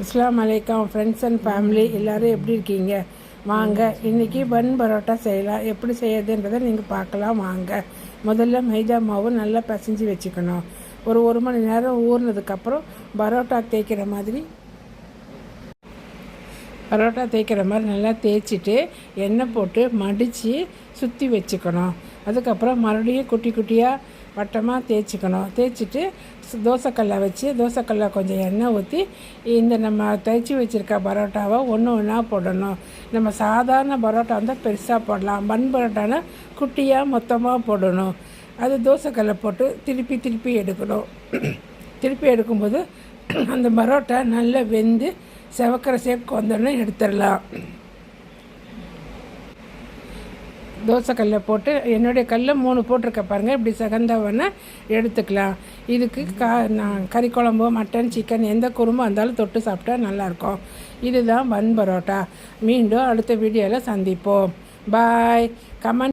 அஸ்ஸலாமு அலைக்கும் friends and family எல்லோரும் எப்படி இருக்கீங்க? வாங்க இன்றைக்கி பன் பரோட்டா செய்யலாம். எப்படி செய்யறதுன்றதை நீங்கள் பார்க்கலாம் வாங்க. முதல்ல மைதா மாவு நல்லா பிசைஞ்சு வச்சுக்கணும். ஒரு மணி நேரம் ஊறினதுக்கப்புறம் பரோட்டா தேய்க்கிற மாதிரி நல்லா தேய்ச்சிட்டு எண்ணெய் போட்டு மடித்து சுற்றி வச்சுக்கணும். அதுக்கப்புறம் மறுபடியும் குட்டி குட்டியாக வட்டமாக தேய்ச்சிட்டு தோசைக்கல்லை வச்சு தோசைக்கல்லை கொஞ்சம் எண்ணெய் ஊற்றி இந்த நம்ம தேய்ச்சி வச்சுருக்க பரோட்டாவை ஒன்று ஒன்றா போடணும். நம்ம சாதாரண பரோட்டா இருந்தால் பெருசாக போடலாம், பன் பரோட்டானா குட்டியாக மொத்தமாக போடணும். அது தோசைக்கல்லை போட்டு திருப்பி எடுக்கணும். திருப்பி எடுக்கும்போது அந்த பரோட்டா நல்லா வெந்து செவக்கிற சேக்கு வந்தோடனே எடுத்துடலாம். தோசைக்கல்லை போட்டு என்னுடைய கல்லை 3 போட்டிருக்க பாருங்கள். இப்படி செகந்தவொன்னே எடுத்துக்கலாம். இதுக்கு கறி குழம்பு, மட்டன், சிக்கன் எந்த குருமா இருந்தாலும் தொட்டு சாப்பிட்டா நல்லாயிருக்கும். இதுதான் பன் பரோட்டா. மீண்டும் அடுத்த வீடியோவில் சந்திப்போம். பாய். கமெண்ட்